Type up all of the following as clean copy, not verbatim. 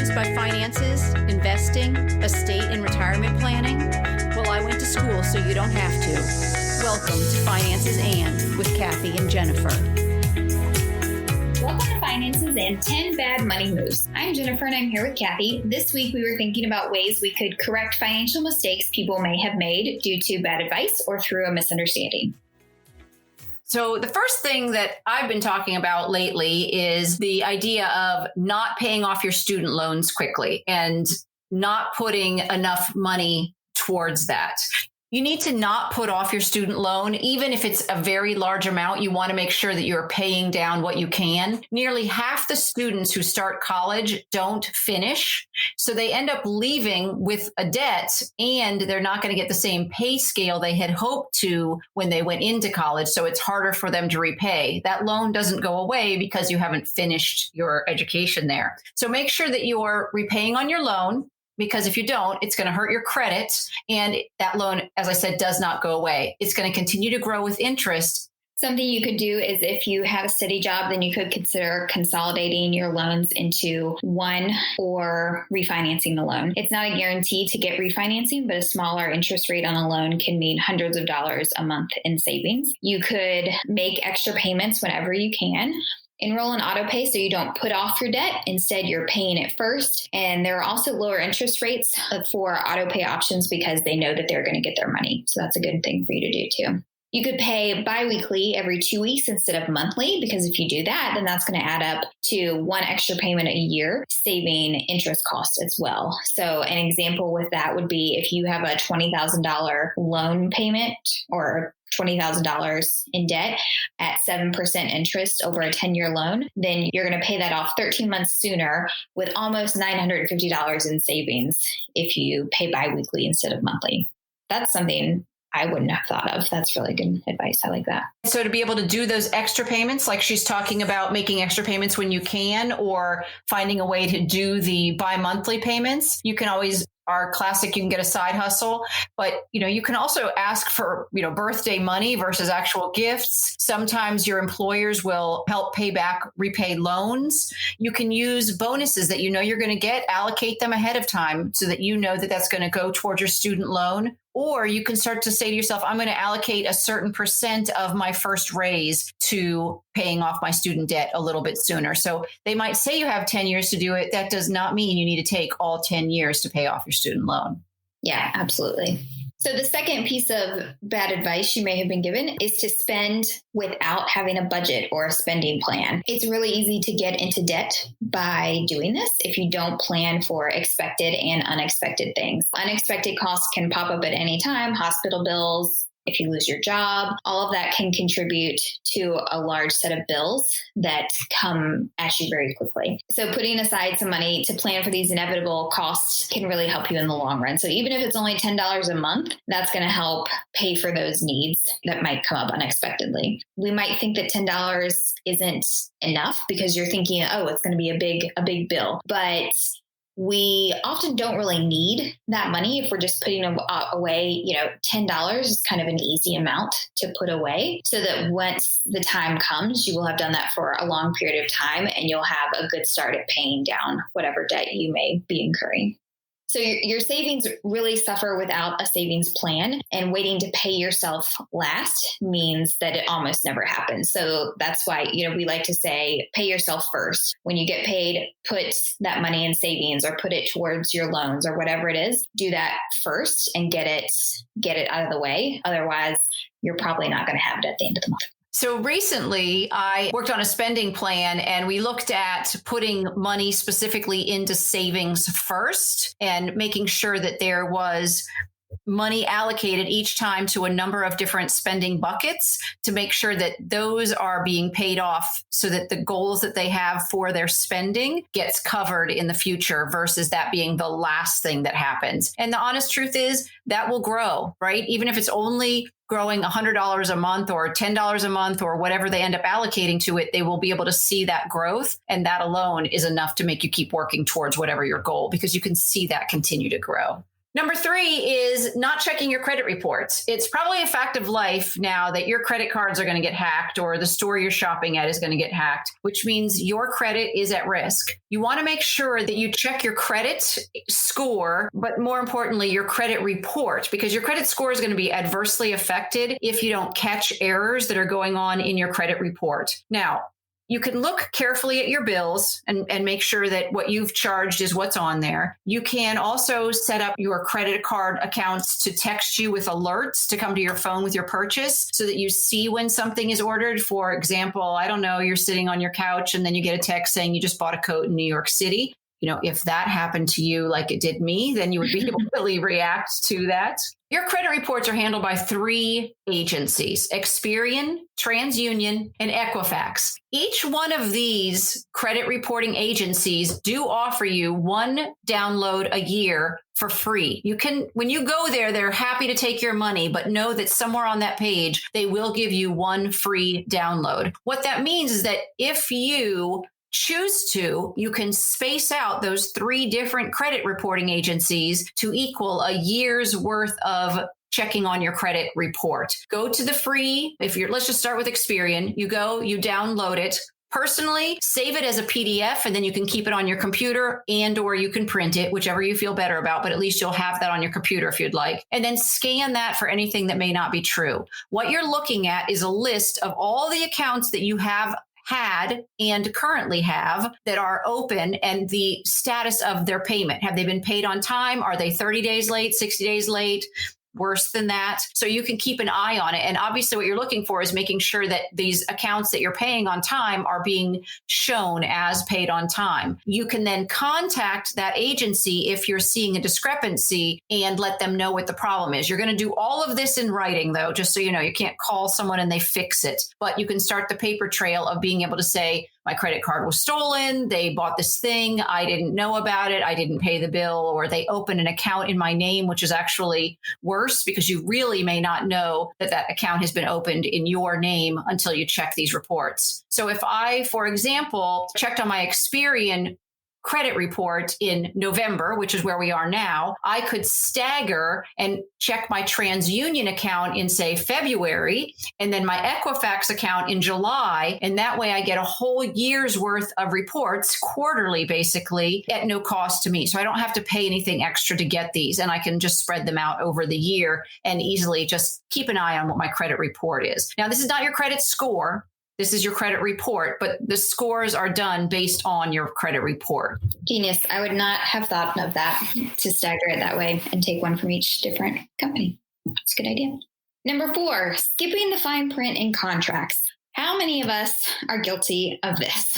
confused by finances, investing, estate, and retirement planning? Well, I went to school so you don't have to. Welcome to Finances and with Kathy and Jennifer. Welcome to Finances and 10 Bad Money Moves. I'm Jennifer and I'm here with Kathy. This week we were thinking about ways we could correct financial mistakes people may have made due to bad advice or through a misunderstanding. So the first thing that I've been talking about lately is the idea of not paying off your student loans quickly and not putting enough money towards that. You need to not put off your student loan, even if it's a very large amount. You want to make sure that you're paying down what you can. Nearly half the students who start college don't finish. So they end up leaving with a debt and they're not going to get the same pay scale they had hoped to when they went into college. So it's harder for them to repay. That loan doesn't go away because you haven't finished your education there. So make sure that you're repaying on your loan, because if you don't, it's going to hurt your credit. And that loan, as I said, does not go away. It's going to continue to grow with interest. Something you could do is if you have a steady job, then you could consider consolidating your loans into one or refinancing the loan. It's not a guarantee to get refinancing, but a smaller interest rate on a loan can mean hundreds of dollars a month in savings. You could make extra payments whenever you can. Enroll in auto pay so you don't put off your debt. Instead, you're paying it first. And there are also lower interest rates for auto pay options because they know that they're going to get their money. So that's a good thing for you to do too. You could pay biweekly every 2 weeks instead of monthly, because if you do that, then that's going to add up to one extra payment a year, saving interest costs as well. So an example with that would be if you have a $20,000 loan payment or $20,000 in debt at 7% interest over a 10-year loan, then you're going to pay that off 13 months sooner with almost $950 in savings if you pay biweekly instead of monthly. That's something I wouldn't have thought of. That's really good advice. I like that. So to be able to do those extra payments, like she's talking about making extra payments when you can, or finding a way to do the bi-monthly payments, you can always, our classic, you can get a side hustle, but you can also ask for, birthday money versus actual gifts. Sometimes your employers will help repay loans. You can use bonuses that you're going to get, allocate them ahead of time so that you know that that's going to go towards your student loan. Or you can start to say to yourself, I'm going to allocate a certain percent of my first raise to paying off my student debt a little bit sooner. So they might say you have 10 years to do it. That does not mean you need to take all 10 years to pay off your student loan. Yeah, absolutely. So the second piece of bad advice you may have been given is to spend without having a budget or a spending plan. It's really easy to get into debt by doing this if you don't plan for expected and unexpected things. Unexpected costs can pop up at any time, hospital bills. If you lose your job, all of that can contribute to a large set of bills that come at you very quickly. So putting aside some money to plan for these inevitable costs can really help you in the long run. So even if it's only $10 a month, that's going to help pay for those needs that might come up unexpectedly. We might think that $10 isn't enough because you're thinking, oh, it's going to be a big bill. But we often don't really need that money if we're just putting away, $10 is kind of an easy amount to put away so that once the time comes, you will have done that for a long period of time and you'll have a good start at paying down whatever debt you may be incurring. So your savings really suffer without a savings plan, and waiting to pay yourself last means that it almost never happens. So that's why, we like to say, pay yourself first. When you get paid, put that money in savings or put it towards your loans or whatever it is. Do that first and get it out of the way. Otherwise, you're probably not going to have it at the end of the month. So recently I worked on a spending plan and we looked at putting money specifically into savings first and making sure that there was money allocated each time to a number of different spending buckets to make sure that those are being paid off so that the goals that they have for their spending gets covered in the future versus that being the last thing that happens. And the honest truth is that will grow, right? Even if it's only growing $100 a month or $10 a month or whatever they end up allocating to it, they will be able to see that growth. And that alone is enough to make you keep working towards whatever your goal, because you can see that continue to grow. Number 3 is not checking your credit reports. It's probably a fact of life now that your credit cards are going to get hacked or the store you're shopping at is going to get hacked, which means your credit is at risk. You want to make sure that you check your credit score, but more importantly, your credit report, because your credit score is going to be adversely affected if you don't catch errors that are going on in your credit report. Now, you can look carefully at your bills and make sure that what you've charged is what's on there. You can also set up your credit card accounts to text you with alerts to come to your phone with your purchase so that you see when something is ordered. For example, I don't know, you're sitting on your couch and then you get a text saying you just bought a coat in New York City. If that happened to you like it did me, then you would be able to really react to that. Your credit reports are handled by 3 agencies: Experian, TransUnion, and Equifax. Each one of these credit reporting agencies do offer you 1 download a year for free. When you go there, they're happy to take your money, but know that somewhere on that page, they will give you 1 free download. What that means is that if you choose to, you can space out those 3 different credit reporting agencies to equal a year's worth of checking on your credit report. Go to the free, let's just start with Experian. You download it. Personally, save it as a PDF, and then you can keep it on your computer or you can print it, whichever you feel better about, but at least you'll have that on your computer if you'd like. And then scan that for anything that may not be true. What you're looking at is a list of all the accounts that you have had and currently have that are open and the status of their payment. Have they been paid on time? Are they 30 days late, 60 days late? Worse than that. So you can keep an eye on it. And obviously what you're looking for is making sure that these accounts that you're paying on time are being shown as paid on time. You can then contact that agency if you're seeing a discrepancy and let them know what the problem is. You're going to do all of this in writing, though, just so you know. You can't call someone and they fix it, but you can start the paper trail of being able to say, my credit card was stolen. They bought this thing. I didn't know about it. I didn't pay the bill, or they opened an account in my name, which is actually worse because you really may not know that account has been opened in your name until you check these reports. So if I, for example, checked on my Experian credit report in November, which is where we are now, I could stagger and check my TransUnion account in, say, February, and then my Equifax account in July. And that way I get a whole year's worth of reports quarterly, basically, at no cost to me. So I don't have to pay anything extra to get these. And I can just spread them out over the year and easily just keep an eye on what my credit report is. Now, this is not your credit score. This is your credit report, but the scores are done based on your credit report. Genius. I would not have thought of that, to stagger it that way and take one from each different company. That's a good idea. Number 4, skipping the fine print in contracts. How many of us are guilty of this?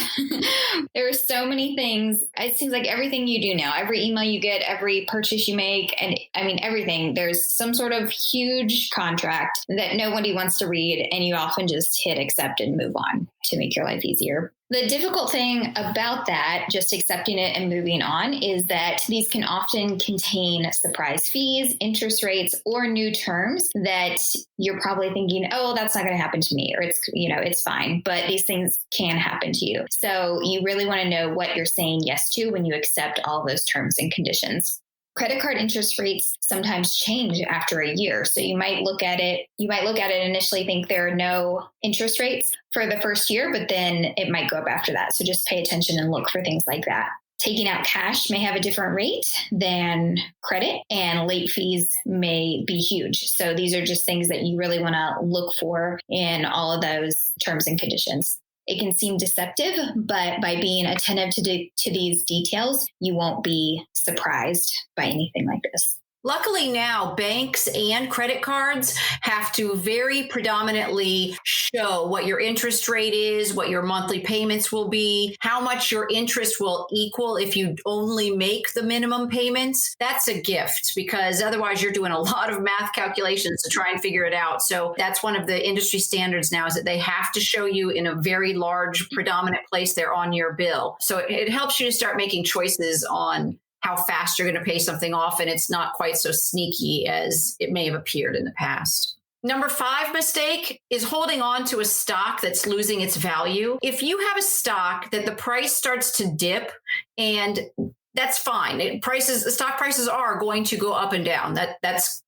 There are so many things. It seems like everything you do now, every email you get, every purchase you make, and everything, there's some sort of huge contract that nobody wants to read, and you often just hit accept and move on to make your life easier. The difficult thing about that, just accepting it and moving on, is that these can often contain surprise fees, interest rates, or new terms that you're probably thinking, oh, that's not going to happen to me, or it's fine. But these things can happen to you. So you really want to know what you're saying yes to when you accept all those terms and conditions. Credit card interest rates sometimes change after a year. So you might look at it and initially think there are no interest rates for the first year, but then it might go up after that. So just pay attention and look for things like that. Taking out cash may have a different rate than credit, and late fees may be huge. So these are just things that you really want to look for in all of those terms and conditions. It can seem deceptive, but by being attentive to these details, you won't be surprised by anything like this. Luckily now, banks and credit cards have to very predominantly show what your interest rate is, what your monthly payments will be, how much your interest will equal if you only make the minimum payments. That's a gift, because otherwise you're doing a lot of math calculations to try and figure it out. So that's one of the industry standards now, is that they have to show you in a very large predominant place there on your bill. So it helps you to start making choices on how fast you're going to pay something off, and it's not quite so sneaky as it may have appeared in the past. Number 5 mistake is holding on to a stock that's losing its value. If you have a stock that the price starts to dip and that's fine. Stock prices are going to go up and down.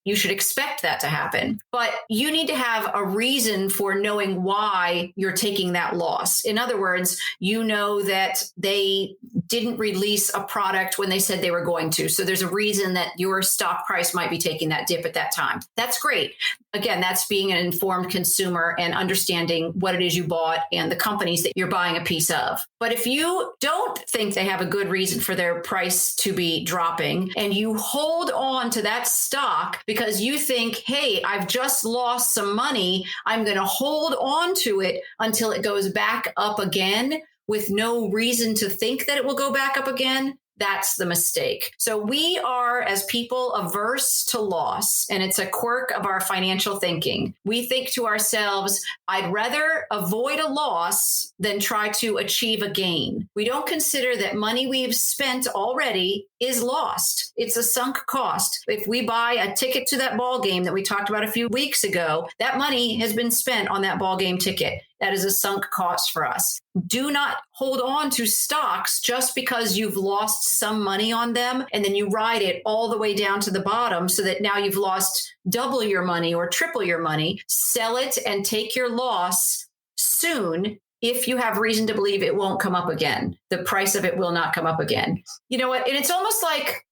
You should expect that to happen. But you need to have a reason for knowing why you're taking that loss. In other words, you know that they didn't release a product when they said they were going to. So there's a reason that your stock price might be taking that dip at that time. That's great. Again, that's being an informed consumer and understanding what it is you bought and the companies that you're buying a piece of. But if you don't think they have a good reason for their price to be dropping and you hold on to that stock because you think, hey, I've just lost some money, I'm going to hold on to it until it goes back up again with no reason to think that it will go back up again, that's the mistake. So we are, as people, averse to loss, and it's a quirk of our financial thinking. We think to ourselves, I'd rather avoid a loss than try to achieve a gain. We don't consider that money we've spent already is lost. It's a sunk cost. If we buy a ticket to that ball game that we talked about a few weeks ago, that money has been spent on that ball game ticket. That is a sunk cost for us. Do not hold on to stocks just because you've lost some money on them and then you ride it all the way down to the bottom so that now you've lost double your money or triple your money. Sell it and take your loss soon if you have reason to believe it won't come up again. The price of it will not come up again. You know what? And it's almost like,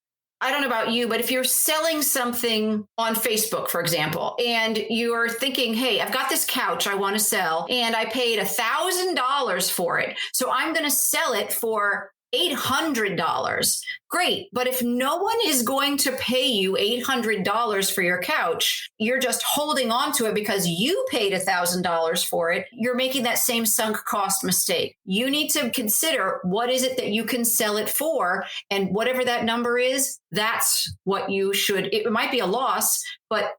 I don't know about you, but if you're selling something on Facebook, for example, and you're thinking, hey, I've got this couch I want to sell and I paid $1,000 for it. So I'm going to sell it for $800. Great. But if no one is going to pay you $800 for your couch, you're just holding on to it because you paid $1,000 for it. You're making that same sunk cost mistake. You need to consider what is it that you can sell it for, and whatever that number is, that's what you should. It might be a loss, but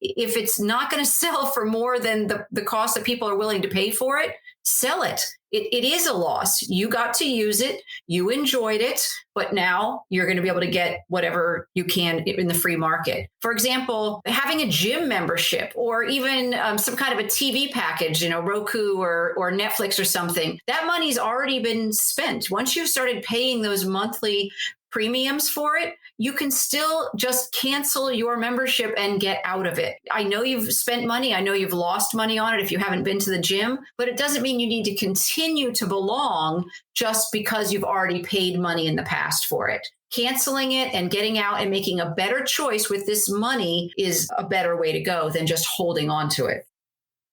if it's not going to sell for more than the cost that people are willing to pay for it, sell it. It is a loss. You got to use it. You enjoyed it, but now you're going to be able to get whatever you can in the free market. For example, having a gym membership or even some kind of a TV package, Roku or Netflix or something, that money's already been spent. Once you've started paying those monthly premiums for it, you can still just cancel your membership and get out of it. I know you've spent money. I know you've lost money on it if you haven't been to the gym, but it doesn't mean you need to continue to belong just because you've already paid money in the past for it. Canceling it and getting out and making a better choice with this money is a better way to go than just holding on to it.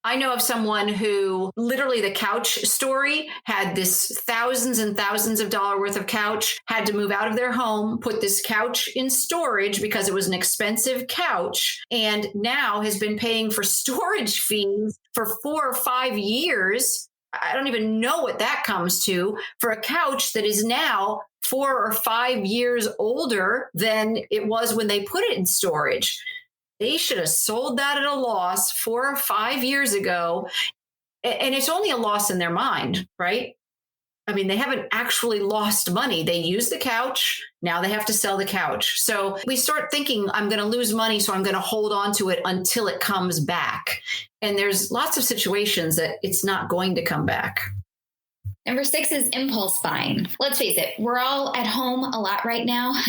I know of someone who literally the couch story had this thousands and thousands of dollars worth of couch, had to move out of their home, put this couch in storage because it was an expensive couch, and now has been paying for storage fees for 4 or 5 years. I don't even know what that comes to for a couch that is now 4 or 5 years older than it was when they put it in storage. They should have sold that at a loss 4 or 5 years ago. And it's only a loss in their mind, right? I mean, they haven't actually lost money. They use the couch. Now they have to sell the couch. So we start thinking, I'm going to lose money, so I'm going to hold on to it until it comes back. And there's lots of situations that it's not going to come back. Number 6 is impulse buying. Let's face it, we're all at home a lot right now.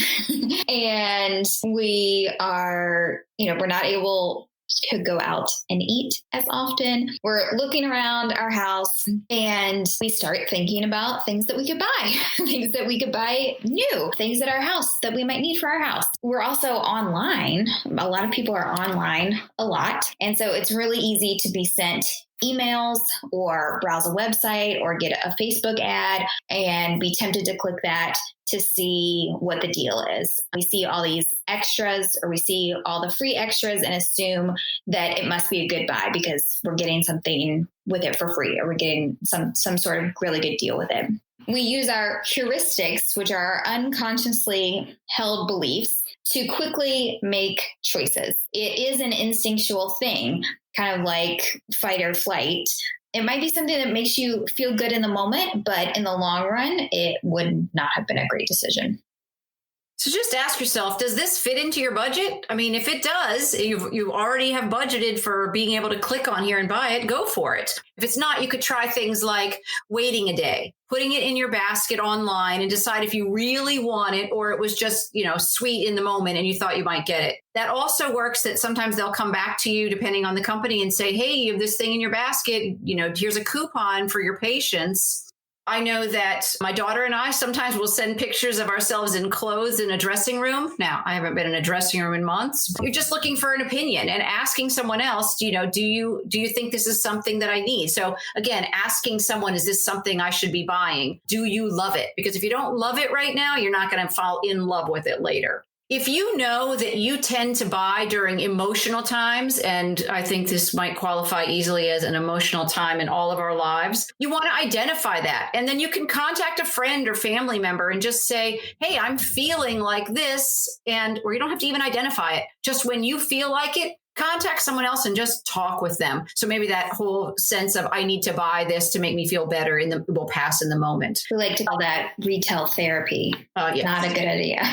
And we are, we're not able to go out and eat as often. We're looking around our house and we start thinking about things that we could buy, things that we could buy new, things at our house that we might need for our house. We're also online. A lot of people are online a lot. And so it's really easy to be sent emails or browse a website or get a Facebook ad and be tempted to click that to see what the deal is. We see all these extras or we see all the free extras and assume that it must be a good buy because we're getting something with it for free or we're getting some sort of really good deal with it. We use our heuristics, which are our unconsciously held beliefs, to quickly make choices. It is an instinctual thing, kind of like fight or flight. It might be something that makes you feel good in the moment, but in the long run, it would not have been a great decision. So just ask yourself, does this fit into your budget? I mean, if it does, you already have budgeted for being able to click on here and buy it, go for it. If it's not, you could try things like waiting a day, putting it in your basket online and decide if you really want it or it was just, sweet in the moment and you thought you might get it. That also works that sometimes they'll come back to you depending on the company and say, hey, you have this thing in your basket, here's a coupon for your patients. I know that my daughter and I sometimes will send pictures of ourselves in clothes in a dressing room. Now, I haven't been in a dressing room in months. You're just looking for an opinion and asking someone else, do you think this is something that I need? So again, asking someone, is this something I should be buying? Do you love it? Because if you don't love it right now, you're not going to fall in love with it later. If you know that you tend to buy during emotional times, and I think this might qualify easily as an emotional time in all of our lives, you want to identify that. And then you can contact a friend or family member and just say, hey, I'm feeling like this. Or you don't have to even identify it. Just when you feel like it, contact someone else and just talk with them. So maybe that whole sense of I need to buy this to make me feel better will pass in the moment. We like to call that retail therapy. Yes. Not a good idea.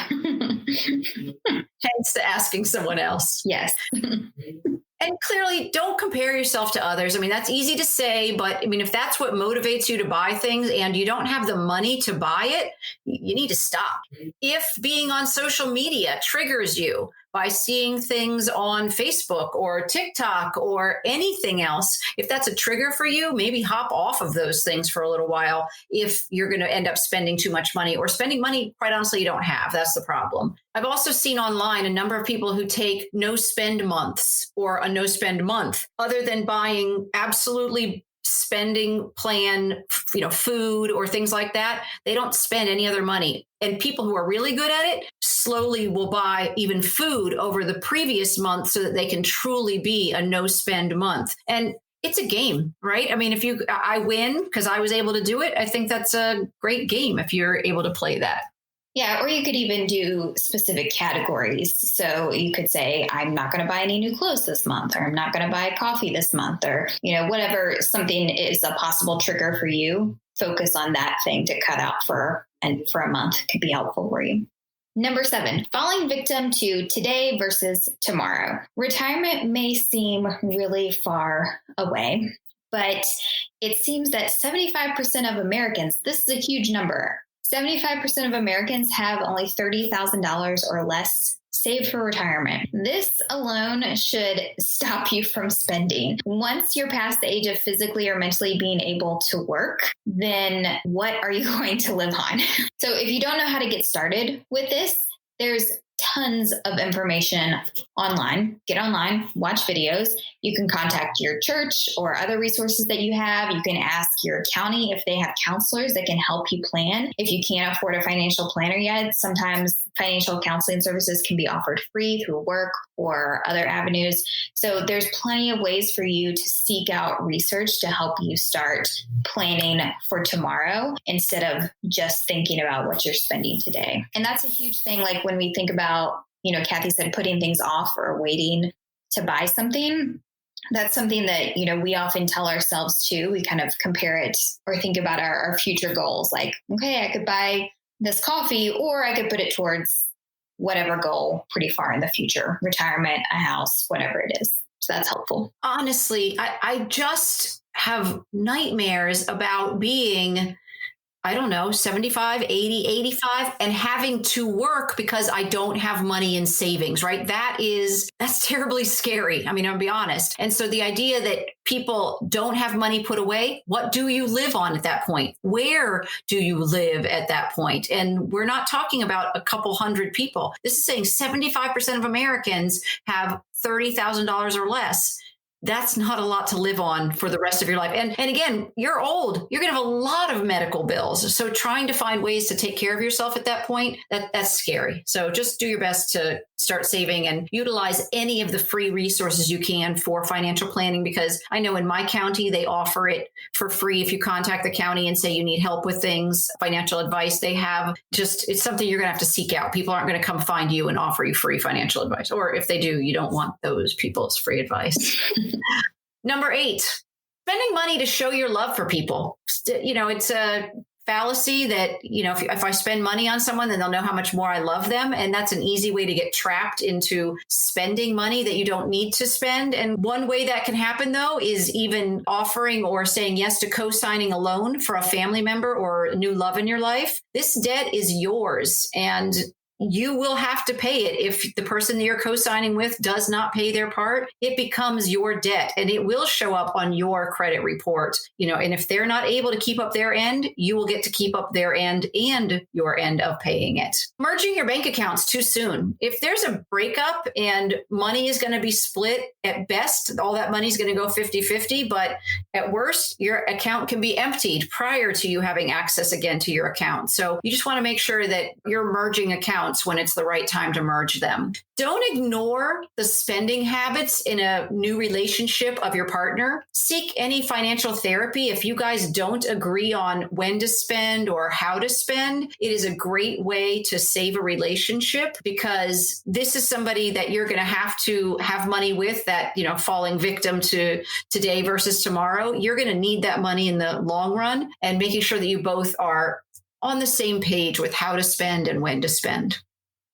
Hence the asking someone else. Yes. And clearly, don't compare yourself to others. I mean, that's easy to say, but I mean, if that's what motivates you to buy things and you don't have the money to buy it, you need to stop. If being on social media triggers you by seeing things on Facebook or TikTok or anything else, if that's a trigger for you, maybe hop off of those things for a little while if you're going to end up spending too much money or spending money, quite honestly, you don't have. That's the problem. I've also seen online a number of people who take no spend months or a no spend month other than buying absolutely spending plan, food or things like that. They don't spend any other money. And people who are really good at it slowly will buy even food over the previous month so that they can truly be a no spend month. And it's a game, right? I mean, I win because I was able to do it. I think that's a great game if you're able to play that. Yeah, or you could even do specific categories. So you could say, I'm not going to buy any new clothes this month, or I'm not going to buy coffee this month, or, whatever something is a possible trigger for you, focus on that thing to cut out for a month could be helpful for you. Number 7, falling victim to today versus tomorrow. Retirement may seem really far away, but it seems that 75% of Americans, this is a huge number, 75% of Americans have only $30,000 or less saved for retirement. This alone should stop you from spending. Once you're past the age of physically or mentally being able to work, then what are you going to live on? So if you don't know how to get started with this, there's tons of information online. Get online, watch videos. You can contact your church or other resources that you have. You can ask your county if they have counselors that can help you plan. If you can't afford a financial planner yet, sometimes financial counseling services can be offered free through work or other avenues. So there's plenty of ways for you to seek out research to help you start planning for tomorrow instead of just thinking about what you're spending today. And that's a huge thing. Like when we think about, Kathy said, putting things off or waiting to buy something. That's something that, we often tell ourselves too. We kind of compare it or think about our future goals. Like, okay, I could buy this coffee, or I could put it towards whatever goal pretty far in the future, retirement, a house, whatever it is. So that's helpful. Honestly, I just have nightmares about being, 75, 80, 85 and having to work because I don't have money in savings, right? That's terribly scary. I mean, I'll be honest. And so the idea that people don't have money put away, what do you live on at that point? Where do you live at that point? And we're not talking about a couple hundred people. This is saying 75% of Americans have $30,000 or less. That's not a lot to live on for the rest of your life. And again, you're old. You're going to have a lot of medical bills. So trying to find ways to take care of yourself at that point, that's scary. So just do your best to start saving and utilize any of the free resources you can for financial planning, because I know in my county, they offer it for free. If you contact the county and say you need help with things, financial advice, they have it's something you're going to have to seek out. People aren't going to come find you and offer you free financial advice. Or if they do, you don't want those people's free advice. Number 8, spending money to show your love for people. It's fallacy that, if I spend money on someone, then they'll know how much more I love them. And that's an easy way to get trapped into spending money that you don't need to spend. And one way that can happen, though, is even offering or saying yes to co-signing a loan for a family member or a new love in your life. This debt is yours, and you will have to pay it. If the person that you're co-signing with does not pay their part, it becomes your debt, and it will show up on your credit report. And if they're not able to keep up their end, you will get to keep up their end and your end of paying it. Merging your bank accounts too soon. If there's a breakup and money is going to be split, at best, all that money is going to go 50-50, but at worst, your account can be emptied prior to you having access again to your account. So you just want to make sure that you're merging accounts when it's the right time to merge them. Don't ignore the spending habits in a new relationship of your partner. Seek any financial therapy. If you guys don't agree on when to spend or how to spend, it is a great way to save a relationship, because this is somebody that you're going to have money with that, falling victim to today versus tomorrow. You're going to need that money in the long run, and making sure that you both are on the same page with how to spend and when to spend.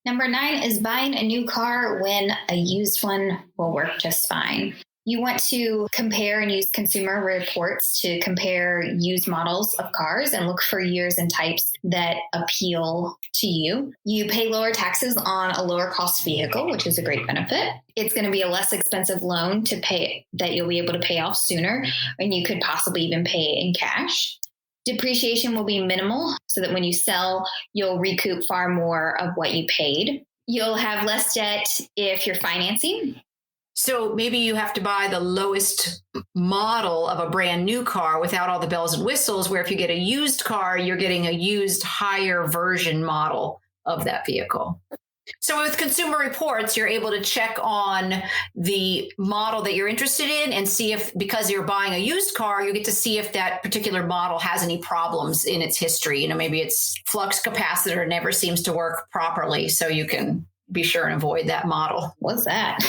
Number 9 is buying a new car when a used one will work just fine. You want to compare and use consumer reports to compare used models of cars and look for years and types that appeal to you. You pay lower taxes on a lower cost vehicle, which is a great benefit. It's going to be a less expensive loan to pay that you'll be able to pay off sooner, and you could possibly even pay in cash. Depreciation will be minimal, so that when you sell, you'll recoup far more of what you paid. You'll have less debt if you're financing. So maybe you have to buy the lowest model of a brand new car without all the bells and whistles, where if you get a used car, you're getting a used higher version model of that vehicle. So with consumer reports, you're able to check on the model that you're interested in and see if, because you're buying a used car, you get to see if that particular model has any problems in its history. Maybe its flux capacitor never seems to work properly. So you can be sure and avoid that model. What's that?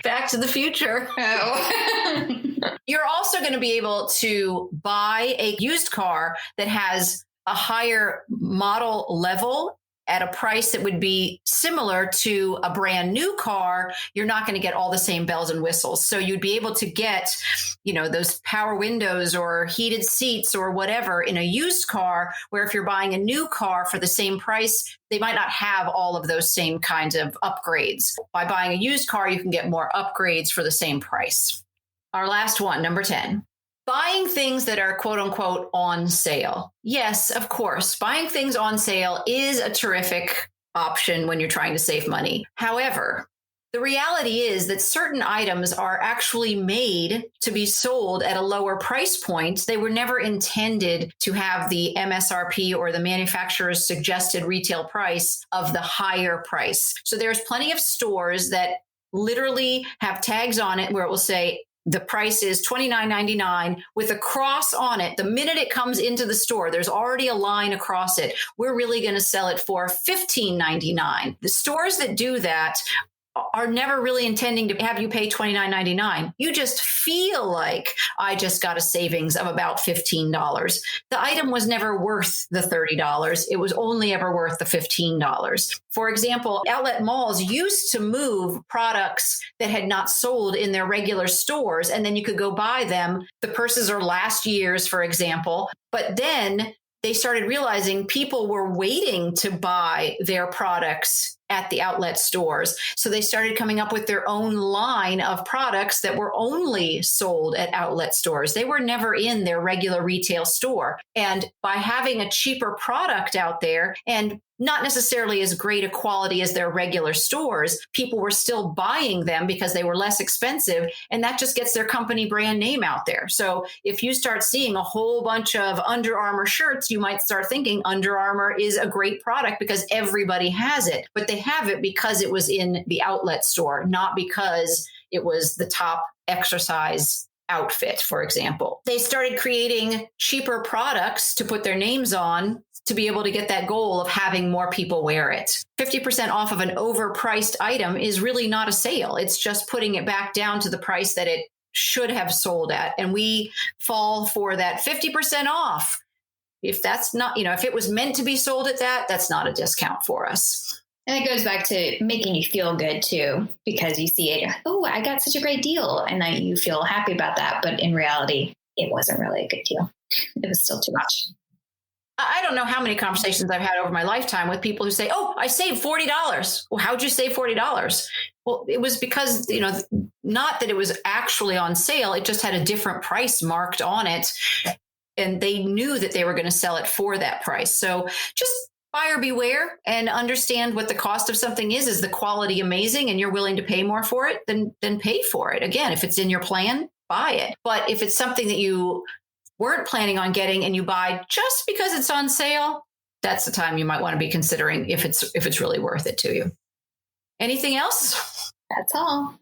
Back to the Future. Oh. You're also going to be able to buy a used car that has a higher model level at a price that would be similar to a brand new car. You're not going to get all the same bells and whistles. So you'd be able to get, those power windows or heated seats or whatever in a used car, where if you're buying a new car for the same price, they might not have all of those same kinds of upgrades. By buying a used car, you can get more upgrades for the same price. Our last one, number 10. Buying things that are quote unquote on sale. Yes, of course, buying things on sale is a terrific option when you're trying to save money. However, the reality is that certain items are actually made to be sold at a lower price point. They were never intended to have the MSRP or the manufacturer's suggested retail price of the higher price. So there's plenty of stores that literally have tags on it where it will say, the price is $29.99 with a cross on it. The minute it comes into the store, there's already a line across it. We're really going to sell it for $15.99. The stores that do that are never really intending to have you pay $29.99. You just feel like I just got a savings of about $15. The item was never worth the $30. It was only ever worth the $15. For example, outlet malls used to move products that had not sold in their regular stores, and then you could go buy them. The purses are last year's, for example, but then they started realizing people were waiting to buy their products at the outlet stores. So they started coming up with their own line of products that were only sold at outlet stores. They were never in their regular retail store. And by having a cheaper product out there and not necessarily as great a quality as their regular stores, people were still buying them because they were less expensive. And that just gets their company brand name out there. So if you start seeing a whole bunch of Under Armour shirts, you might start thinking Under Armour is a great product because everybody has it. But they have it because it was in the outlet store, not because it was the top exercise outfit, for example. They started creating cheaper products to put their names on to be able to get that goal of having more people wear it. 50% off of an overpriced item is really not a sale. It's just putting it back down to the price that it should have sold at. And we fall for that 50% off if that's not, if it was meant to be sold at that, that's not a discount for us. And it goes back to making you feel good too, because you see it, oh, I got such a great deal. And then you feel happy about that. But in reality, it wasn't really a good deal. It was still too much. I don't know how many conversations I've had over my lifetime with people who say, oh, I saved $40. Well, how'd you save $40? Well, it was because, not that it was actually on sale. It just had a different price marked on it. And they knew that they were going to sell it for that price. So just buyer beware and understand what the cost of something is. Is the quality amazing and you're willing to pay more for it? Then pay for it. Again, if it's in your plan, buy it. But if it's something that you weren't planning on getting and you buy just because it's on sale, that's the time you might want to be considering if it's really worth it to you. Anything else? That's all.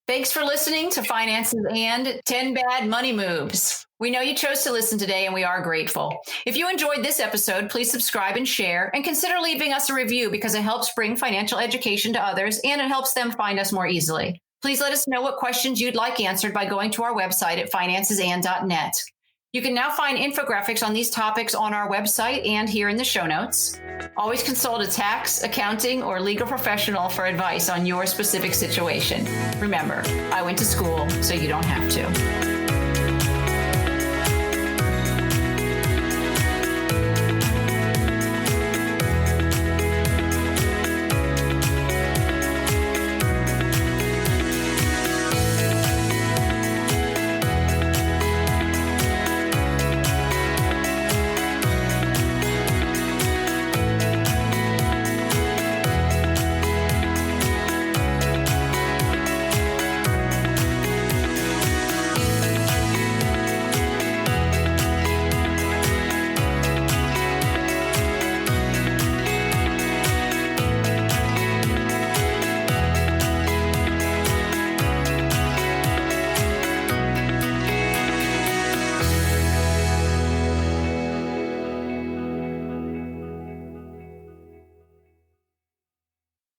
Thanks for listening to Finances and 10 Bad Money Moves. We know you chose to listen today and we are grateful. If you enjoyed this episode, please subscribe and share and consider leaving us a review because it helps bring financial education to others and it helps them find us more easily. Please let us know what questions you'd like answered by going to our website at financesand.net. You can now find infographics on these topics on our website and here in the show notes. Always consult a tax, accounting, or legal professional for advice on your specific situation. Remember, I went to school, so you don't have to.